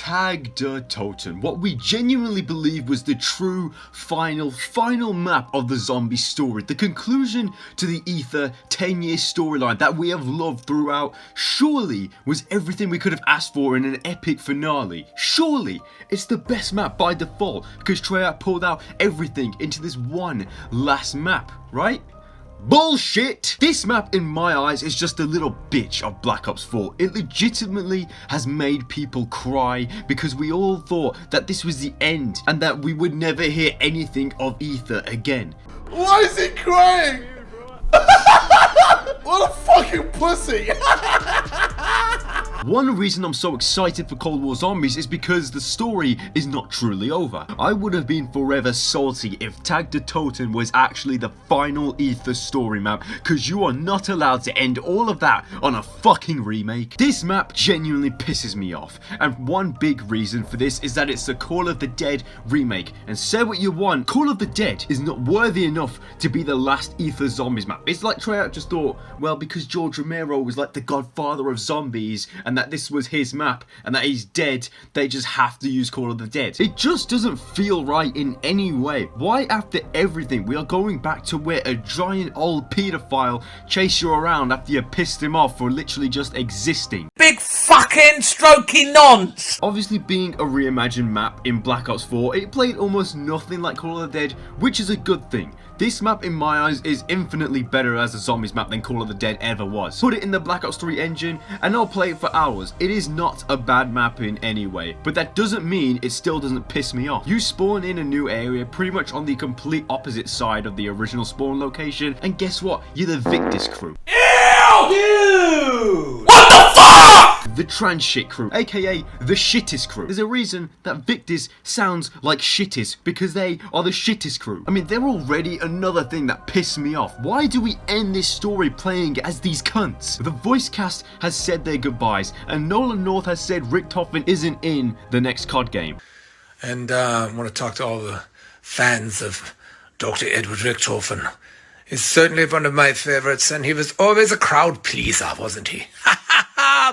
Tag der Toten, what we genuinely believe was the true final map of the zombie story, the conclusion to the Ether 10-year storyline that we have loved throughout, surely was everything we could have asked for in an epic finale. Surely it's the best map by default because ShoutOut pulled out everything into this one last map, right? Bullshit! This map in my eyes is just a little bitch of Black Ops 4. It legitimately has made people cry because we all thought that this was the end and that we would never hear anything of Ether again. Why is he crying? What a fucking pussy! One reason I'm so excited for Cold War Zombies is because the story is not truly over. I would have been forever salty if Tag der Toten was actually the final Ether story map, because you are not allowed to end all of that on a fucking remake. This map genuinely pisses me off, and one big reason for this is that it's the Call of the Dead remake, and say what you want, Call of the Dead is not worthy enough to be the last Ether Zombies map. It's like ShoutOut just thought, well, because George Romero was like the godfather of zombies, and that this was his map and that he's dead, they just have to use Call of the Dead. It just doesn't feel right in any way. Why after everything we are going back to where a giant old pedophile chased you around after you pissed him off for literally just existing? Big fucking strokey nonce! Obviously being a reimagined map in Black Ops 4, it played almost nothing like Call of the Dead, which is a good thing. This map in my eyes is infinitely better as a zombies map than Call of the Dead ever was. Put it in the Black Ops 3 engine and I'll play it for hours. It is not a bad map in any way, but that doesn't mean it still doesn't piss me off. You spawn in a new area pretty much on the complete opposite side of the original spawn location, and guess what? You're the Victus crew. Ew! Dude! What the fuck? The trans shit crew, aka the shittest crew. There's a reason that Victus sounds like shittest, because they are the shittest crew. I mean, they're already another thing that pissed me off. Why do we end this story playing as these cunts? The voice cast has said their goodbyes, and Nolan North has said Richtofen isn't in the next COD game. And I want to talk to all the fans of Dr. Edward Richtofen. He's certainly one of my favorites, and he was always a crowd pleaser, wasn't he?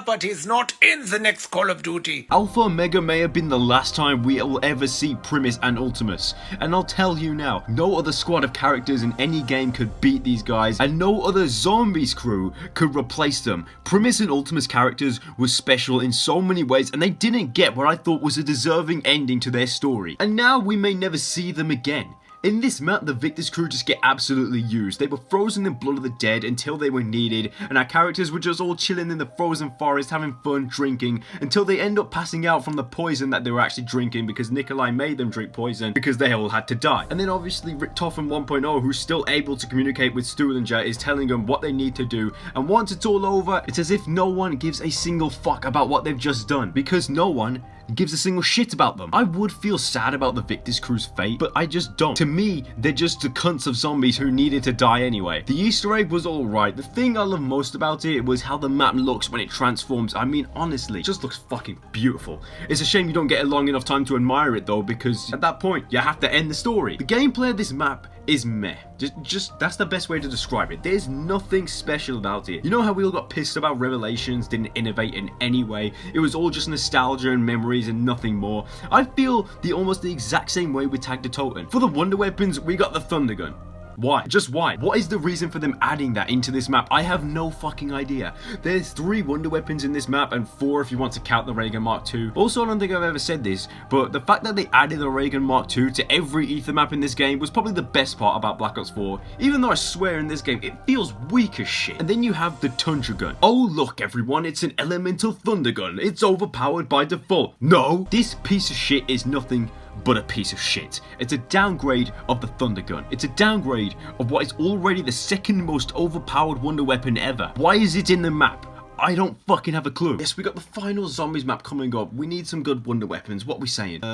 But he's not in the next Call of Duty. Alpha Omega may have been the last time we'll ever see Primus and Ultimus, and I'll tell you now, no other squad of characters in any game could beat these guys, and no other zombies crew could replace them. Primus and Ultimus characters were special in so many ways, and they didn't get what I thought was a deserving ending to their story, and now we may never see them again. In this map, the Victus crew just get absolutely used. They were frozen in blood of the dead until they were needed, and our characters were just all chilling in the frozen forest having fun drinking until they end up passing out from the poison that they were actually drinking because Nikolai made them drink poison because they all had to die. And then obviously Richtofen 1.0, who's still able to communicate with Stuhlinger, is telling them what they need to do, and once it's all over, it's as if no one gives a single fuck about what they've just done, because no one gives a single shit about them. I would feel sad about the Victus crew's fate, but I just don't. To me, they're just the cunts of zombies who needed to die anyway. The Easter egg was alright. The thing I love most about it was how the map looks when it transforms. I mean, honestly, it just looks fucking beautiful. It's a shame you don't get a long enough time to admire it though, because at that point, you have to end the story. The gameplay of this map is meh. Just that's the best way to describe it. There's nothing special about it. You know how we all got pissed about Revelations didn't innovate in any way? It was all just nostalgia and memories and nothing more. I feel almost the exact same way with Tag der Toten. For the wonder weapons, we got the Thunder Gun. Why? Just why? What is the reason for them adding that into this map? I have no fucking idea. There's 3 wonder weapons in this map and 4 if you want to count the Ray Gun Mark II. Also, I don't think I've ever said this, but the fact that they added the Ray Gun Mark II to every Ether map in this game was probably the best part about Black Ops 4, even though I swear in this game it feels weak as shit. And then you have the Tundra Gun. Oh look everyone, it's an elemental thunder gun. It's overpowered by default. No, this piece of shit is nothing but a piece of shit. It's a downgrade of the Thunder Gun. It's a downgrade of what is already the second most overpowered wonder weapon ever. Why is it in the map? I don't fucking have a clue. Yes, we got the final zombies map coming up. We need some good wonder weapons. What we saying? The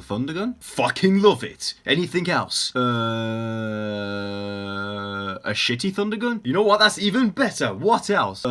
Thunder Gun? Fucking love it. Anything else? A shitty Thunder Gun? You know what? That's even better. What else?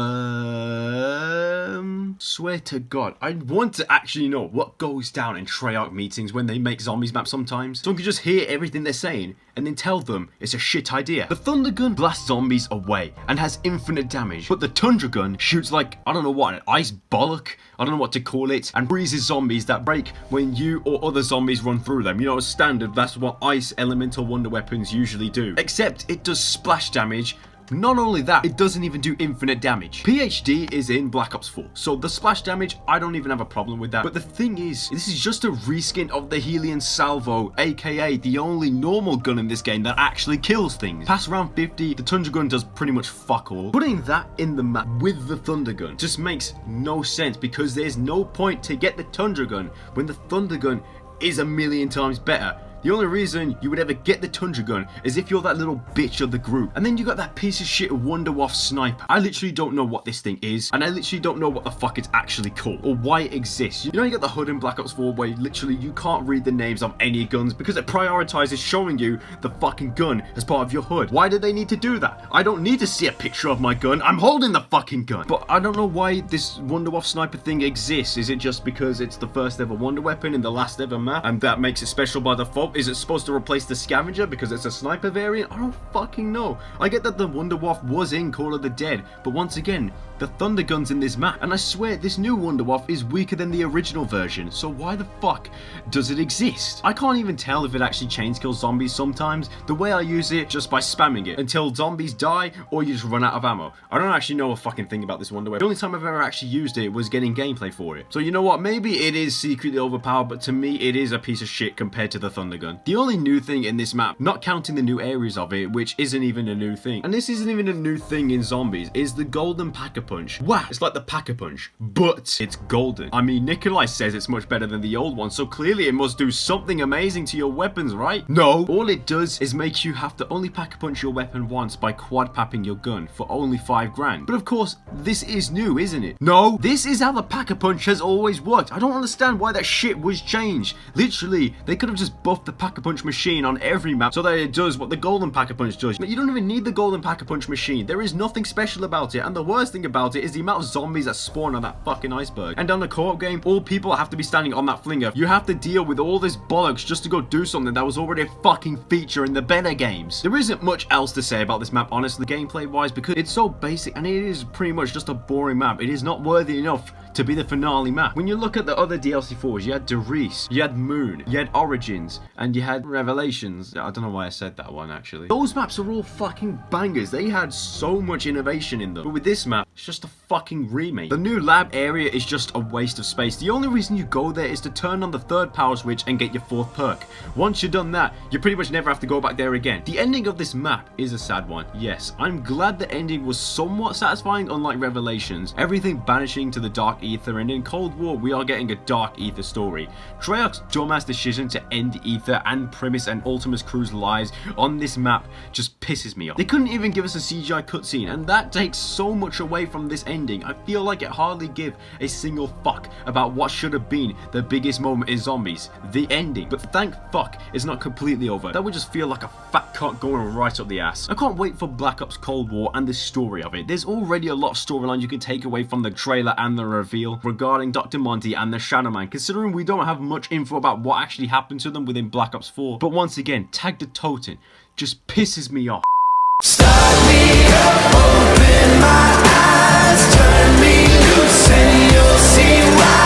Swear to God, I want to actually know what goes down in Treyarch meetings when they make zombies maps sometimes. So I can just hear everything they're saying and then tell them it's a shit idea. The Thunder Gun blasts zombies away and has infinite damage, but the Tundra Gun shoots like, I don't know what, an ice bollock? I don't know what to call it, and freezes zombies that break when you or other zombies run through them. You know, standard, that's what ice elemental wonder weapons usually do. Except it does splash damage. Not only that, it doesn't even do infinite damage. PhD is in Black Ops 4, so the splash damage, I don't even have a problem with that. But the thing is, this is just a reskin of the Helion Salvo, aka the only normal gun in this game that actually kills things. Past round 50, the Tundra Gun does pretty much fuck all. Putting that in the map with the Thunder Gun just makes no sense, because there's no point to get the Tundra Gun when the Thunder Gun is a million times better. The only reason you would ever get the Tundra Gun is if you're that little bitch of the group. And then you got that piece of shit Wonderwaff sniper. I literally don't know what this thing is, and I literally don't know what the fuck it's actually called or why it exists. You know, you got the HUD in Black Ops 4 where literally you can't read the names of any guns because it prioritizes showing you the fucking gun as part of your HUD. Why did they need to do that? I don't need to see a picture of my gun. I'm holding the fucking gun. But I don't know why this Wonderwaff sniper thing exists. Is it just because it's the first ever wonder weapon in the last ever map and that makes it special by default? Is it supposed to replace the scavenger because it's a sniper variant? I don't fucking know. I get that the Wonderwaff was in Call of the Dead, but once again, the Thunder Gun's in this map, and I swear this new Wonderwaff is weaker than the original version, so why the fuck does it exist? I can't even tell if it actually chains kills zombies sometimes. The way I use it, just by spamming it until zombies die or you just run out of ammo. I don't actually know a fucking thing about this Wonderweapon. The only time I've ever actually used it was getting gameplay for it. So you know what, maybe it is secretly overpowered, but to me it is a piece of shit compared to the Thunder Gun. The only new thing in this map, not counting the new areas of it, which isn't even a new thing, and this isn't even a new thing in zombies, is the golden Pack-a-Punch. Wow, it's like the Pack-a-Punch, but it's golden. I mean, Nikolai says it's much better than the old one, so clearly it must do something amazing to your weapons, right? No, all it does is make you have to only Pack-a-Punch your weapon once by quad-papping your gun for only 5 grand. But of course, this is new, isn't it? No, this is how the Pack-a-Punch has always worked. I don't understand why that shit was changed. Literally, they could have just buffed the Pack-a-Punch machine on every map so that it does what the golden Pack-a-Punch does. But you don't even need the golden Pack-a-Punch machine. There is nothing special about it, and the worst thing about it is the amount of zombies that spawn on that fucking iceberg. And on the co-op game, all people have to be standing on that flinger. You have to deal with all this bollocks just to go do something that was already a fucking feature in the better games. There isn't much else to say about this map, honestly, gameplay wise, because it's so basic and it is pretty much just a boring map. It is not worthy enough to be the finale map. When you look at the other DLC 4s, you had Derice, you had Moon, you had Origins, and you had Revelations. I don't know why I said that one, actually. Those maps are all fucking bangers. They had so much innovation in them. But with this map, it's just a fucking remake. The new lab area is just a waste of space. The only reason you go there is to turn on the 3rd power switch and get your 4th perk. Once you've done that, you pretty much never have to go back there again. The ending of this map is a sad one. Yes, I'm glad the ending was somewhat satisfying, unlike Revelations. Everything banishing to the dark ether, and in Cold War we are getting a dark ether story. Treyarch's dumbass decision to end ether and Primus and Ultimus crew's lives on this map just pisses me off. They couldn't even give us a CGI cutscene, and that takes so much away from this ending. I feel like it hardly give a single fuck about what should have been the biggest moment in zombies, the ending. But thank fuck it's not completely over. That would just feel like a fat cock going right up the ass. I can't wait for Black Ops Cold War and the story of it. There's already a lot of storyline you can take away from the trailer and the reveal regarding Dr. Monty and the Shadow Man, considering we don't have much info about what actually happened to them within Black Ops 4. But once again, Tag the Toten just pisses me off. Start me up, open my eyes, turn me loose, and you'll see why.